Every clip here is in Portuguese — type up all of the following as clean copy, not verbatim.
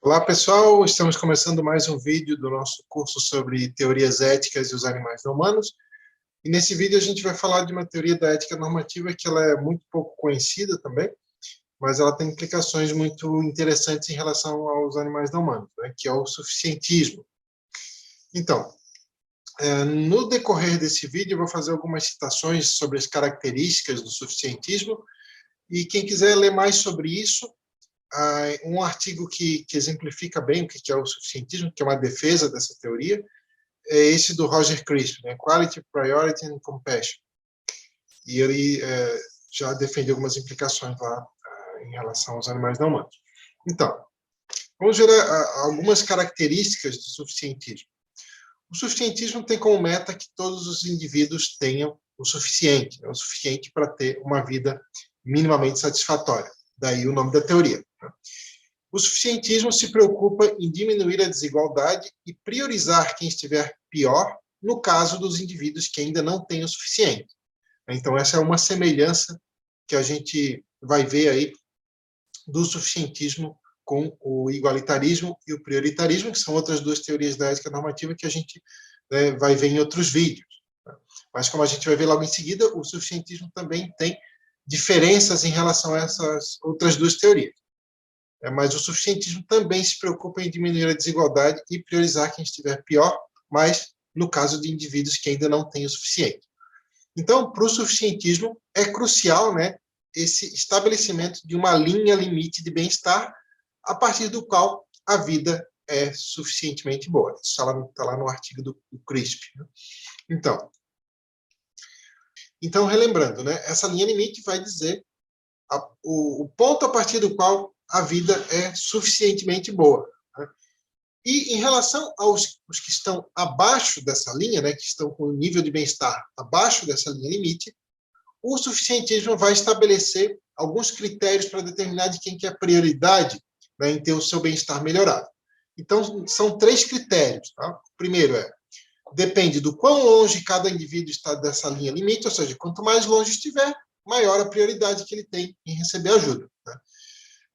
Olá, pessoal. Estamos começando mais um vídeo do nosso curso sobre teorias éticas e os animais não humanos. E nesse vídeo a gente vai falar de uma teoria da ética normativa que ela é muito pouco conhecida também, mas ela tem implicações muito interessantes em relação aos animais não humanos, né, que é o suficientismo. Então, no decorrer desse vídeo eu vou fazer algumas citações sobre as características do suficientismo, e quem quiser ler mais sobre isso, um artigo que exemplifica bem o que é o suficientismo, que é uma defesa dessa teoria, é esse do Roger Crisp, né? Quality, Priority and Compassion. E ele já defendeu algumas implicações lá em relação aos animais não humanos. Então, vamos ver algumas características do suficientismo. O suficientismo tem como meta que todos os indivíduos tenham o suficiente, né? O suficiente para ter uma vida minimamente satisfatória. Daí o nome da teoria. Né? O suficientismo se preocupa em diminuir a desigualdade e priorizar quem estiver pior no caso dos indivíduos que ainda não têm o suficiente. Então, essa é uma semelhança que a gente vai ver aí do suficientismo com o igualitarismo e o prioritarismo, que são outras duas teorias da ética normativa que a gente vai ver em outros vídeos. Mas, como a gente vai ver logo em seguida, o suficientismo também tem diferenças em relação a essas outras duas teorias. Mas o suficientismo também se preocupa em diminuir a desigualdade e priorizar quem estiver pior, mas no caso de indivíduos que ainda não têm o suficiente. Então, para o suficientismo, é crucial, né, esse estabelecimento de uma linha limite de bem-estar a partir do qual a vida é suficientemente boa. Isso está lá no artigo do Crisp. Né? Então, relembrando, né, essa linha limite vai dizer o ponto a partir do qual a vida é suficientemente boa. Né? E em relação aos que estão abaixo dessa linha, né, que estão com o nível de bem-estar abaixo dessa linha limite, o suficientismo vai estabelecer alguns critérios para determinar de quem que é prioridade, né, em ter o seu bem-estar melhorado. Então, são 3 critérios. Tá? O primeiro depende do quão longe cada indivíduo está dessa linha limite, ou seja, quanto mais longe estiver, maior a prioridade que ele tem em receber ajuda. Né?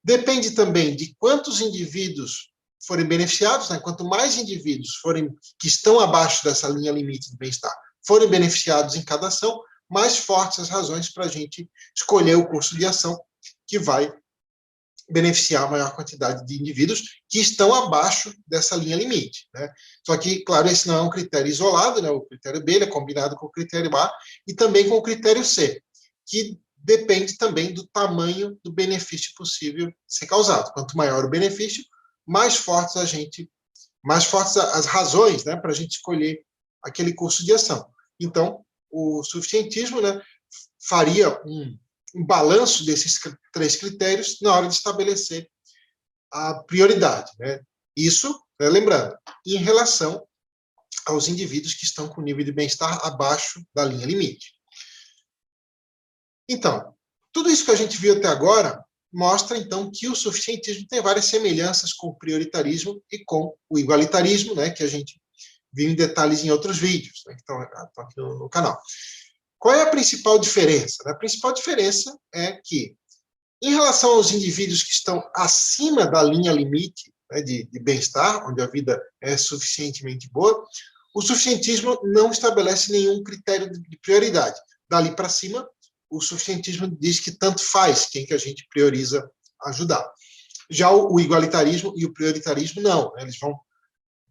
Depende também de quantos indivíduos forem beneficiados, né? Quanto mais indivíduos que estão abaixo dessa linha limite de bem-estar forem beneficiados em cada ação, mais fortes as razões para a gente escolher o curso de ação que vai beneficiar a maior quantidade de indivíduos que estão abaixo dessa linha limite. Né? Só que, claro, esse não é um critério isolado, né? O critério B é combinado com o critério A e também com o critério C, que depende também do tamanho do benefício possível ser causado. Quanto maior o benefício, mais fortes as razões, né, para a gente escolher aquele curso de ação. Então, o suficientismo, né, faria um balanço desses 3 critérios na hora de estabelecer a prioridade. Né? Isso, lembrando, em relação aos indivíduos que estão com nível de bem-estar abaixo da linha limite. Então, tudo isso que a gente viu até agora mostra, então, que o suficientismo tem várias semelhanças com o prioritarismo e com o igualitarismo, né, que a gente viu em detalhes em outros vídeos, né, que estão aqui no canal. Qual é a principal diferença? A principal diferença é que, em relação aos indivíduos que estão acima da linha limite, né, de bem-estar, onde a vida é suficientemente boa, o suficientismo não estabelece nenhum critério de prioridade. Dali para cima, o suficientismo diz que tanto faz quem que a gente prioriza ajudar. Já o igualitarismo e o prioritarismo, não. Eles vão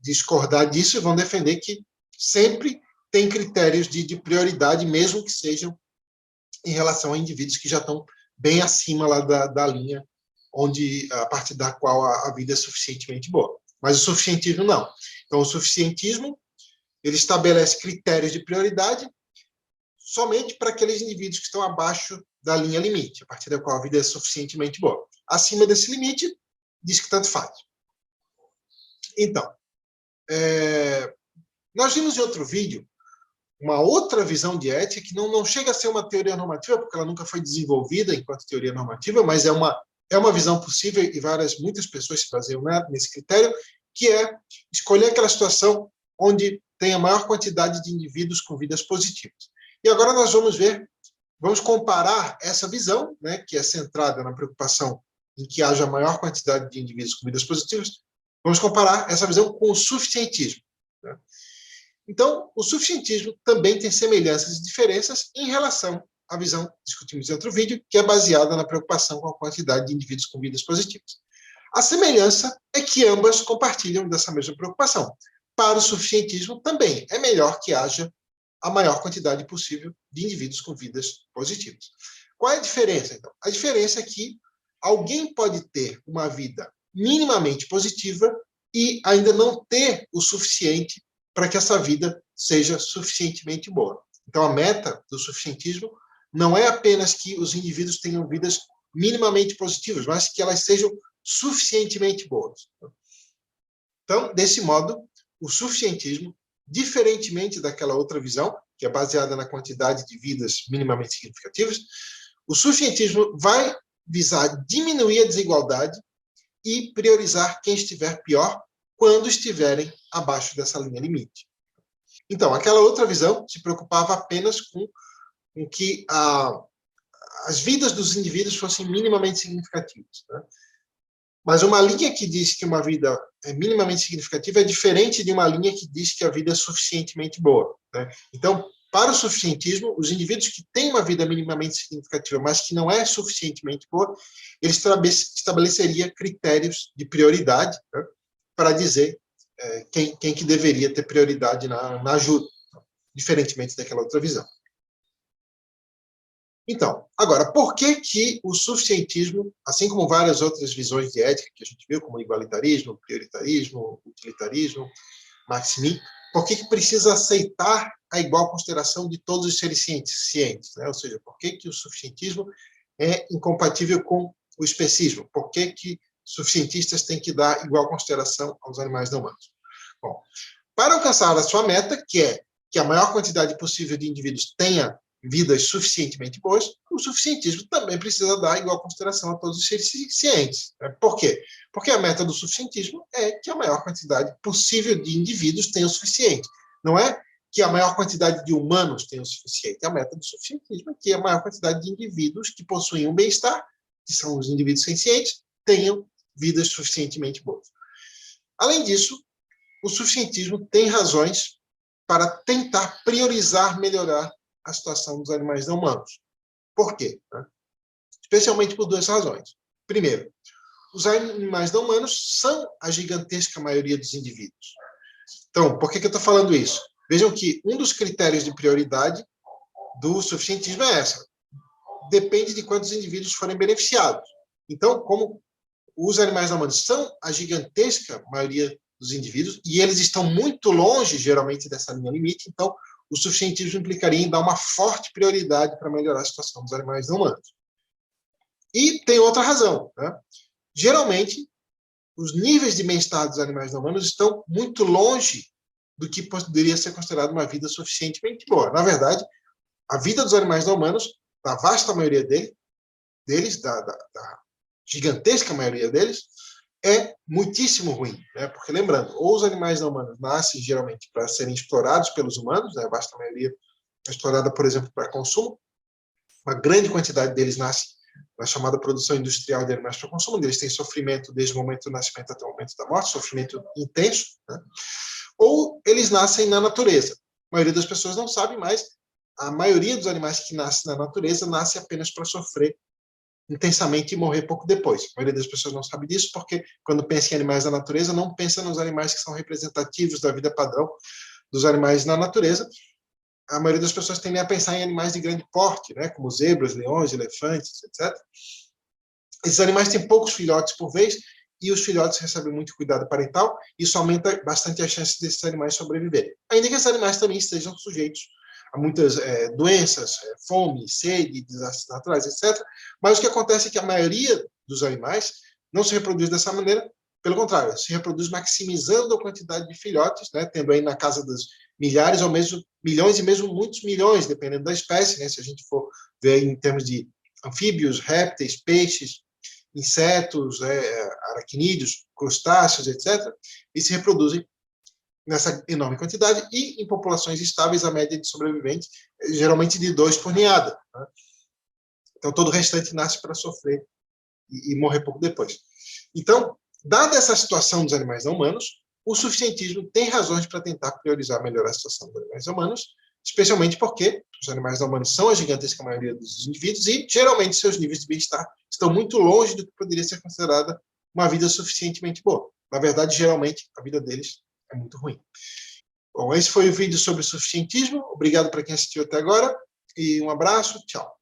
discordar disso e vão defender que sempre tem critérios de prioridade, mesmo que sejam em relação a indivíduos que já estão bem acima lá da linha a partir da qual a vida é suficientemente boa. Mas o suficientismo não. Então, o suficientismo ele estabelece critérios de prioridade somente para aqueles indivíduos que estão abaixo da linha limite, a partir da qual a vida é suficientemente boa. Acima desse limite, diz que tanto faz. Então, nós vimos em outro vídeo uma outra visão de ética que não chega a ser uma teoria normativa, porque ela nunca foi desenvolvida enquanto teoria normativa, mas é uma visão possível e muitas pessoas se baseiam nesse critério, que é escolher aquela situação onde tem a maior quantidade de indivíduos com vidas positivas. E agora nós vamos comparar essa visão, né, que é centrada na preocupação em que haja a maior quantidade de indivíduos com vidas positivas, Vamos comparar essa visão com o suficientismo, né? Então, o suficientismo também tem semelhanças e diferenças em relação à visão que discutimos em outro vídeo, que é baseada na preocupação com a quantidade de indivíduos com vidas positivas. A semelhança é que ambas compartilham dessa mesma preocupação. Para o suficientismo, também é melhor que haja a maior quantidade possível de indivíduos com vidas positivas. Qual é a diferença, então? A diferença é que alguém pode ter uma vida minimamente positiva e ainda não ter o suficiente para que essa vida seja suficientemente boa. Então, a meta do suficientismo não é apenas que os indivíduos tenham vidas minimamente positivas, mas que elas sejam suficientemente boas. Então, desse modo, o suficientismo, diferentemente daquela outra visão, que é baseada na quantidade de vidas minimamente significativas, o suficientismo vai visar diminuir a desigualdade e priorizar quem estiver pior quando estiverem abaixo dessa linha limite. Então, aquela outra visão se preocupava apenas com que as vidas dos indivíduos fossem minimamente significativas, né? Mas uma linha que diz que uma vida é minimamente significativa é diferente de uma linha que diz que a vida é suficientemente boa, né? Então, para o suficientismo, os indivíduos que têm uma vida minimamente significativa, mas que não é suficientemente boa, ele estabeleceria critérios de prioridade, né, para dizer quem que deveria ter prioridade na ajuda, diferentemente daquela outra visão. Então, agora, por que o suficientismo, assim como várias outras visões de ética que a gente viu, como igualitarismo, prioritarismo, utilitarismo, maximismo, por que precisa aceitar a igual consideração de todos os seres cientes, né? Ou seja, por que o suficientismo é incompatível com o especismo? Por que suficientistas têm que dar igual consideração aos animais não humanos? Bom, para alcançar a sua meta, que é que a maior quantidade possível de indivíduos tenha vidas suficientemente boas, o suficientismo também precisa dar igual consideração a todos os seres cientes. Por quê? Porque a meta do suficientismo é que a maior quantidade possível de indivíduos tenha o suficiente. Não é que a maior quantidade de humanos tenha o suficiente. A meta do suficientismo é que a maior quantidade de indivíduos que possuem um bem-estar, que são os indivíduos sencientes, tenham vidas suficientemente boas. Além disso, o suficientismo tem razões para tentar priorizar, melhorar a situação dos animais não humanos. Por quê? Especialmente por duas razões. Primeiro, os animais não humanos são a gigantesca maioria dos indivíduos. Então, por que eu estou falando isso? Vejam que um dos critérios de prioridade do suficientismo é essa. Depende de quantos indivíduos forem beneficiados. Então, como os animais não humanos são a gigantesca maioria dos indivíduos, e eles estão muito longe, geralmente, dessa linha limite, então o suficientismo implicaria em dar uma forte prioridade para melhorar a situação dos animais não humanos. E tem outra razão, né? Geralmente, os níveis de bem-estar dos animais não humanos estão muito longe do que poderia ser considerado uma vida suficientemente boa. Na verdade, a vida dos animais não humanos, da vasta maioria deles, da gigantesca maioria deles, é muitíssimo ruim, né? Porque, lembrando, ou os animais não humanos nascem geralmente para serem explorados pelos humanos, né? A vasta maioria é explorada, por exemplo, para consumo, uma grande quantidade deles nasce na chamada produção industrial de animais para consumo, onde eles têm sofrimento desde o momento do nascimento até o momento da morte, sofrimento intenso, né? Ou eles nascem na natureza. A maioria das pessoas não sabe, mas a maioria dos animais que nascem na natureza nasce apenas para sofrer intensamente e morrer pouco depois. A maioria das pessoas não sabe disso porque, quando pensa em animais da natureza, não pensa nos animais que são representativos da vida padrão dos animais na natureza. A maioria das pessoas tende a pensar em animais de grande porte, né, como zebras, leões, elefantes, etc. Esses animais têm poucos filhotes por vez e os filhotes recebem muito cuidado parental. Isso aumenta bastante as chances desses animais sobreviverem. Ainda que esses animais também estejam sujeitos a muitas doenças, fome, sede, desastres naturais, etc. Mas o que acontece é que a maioria dos animais não se reproduz dessa maneira, pelo contrário, se reproduz maximizando a quantidade de filhotes, né, tendo aí na casa dos milhares ou mesmo milhões e mesmo muitos milhões, dependendo da espécie, né, se a gente for ver em termos de anfíbios, répteis, peixes, insetos, aracnídeos, crustáceos, etc., e se reproduzem nessa enorme quantidade e em populações estáveis, a média de sobreviventes geralmente de 2 por ninhada, né? Então, todo o restante nasce para sofrer e morrer pouco depois. Então, Dada essa situação dos animais não humanos, o suficientismo tem razões para tentar priorizar melhorar a situação dos animais não humanos, especialmente porque os animais não humanos são a gigantesca maioria dos indivíduos e, geralmente, seus níveis de bem-estar estão muito longe do que poderia ser considerada uma vida suficientemente boa. Na verdade, geralmente, a vida deles é muito ruim. Bom, esse foi o vídeo sobre o suficientismo. Obrigado para quem assistiu até agora e um abraço. Tchau.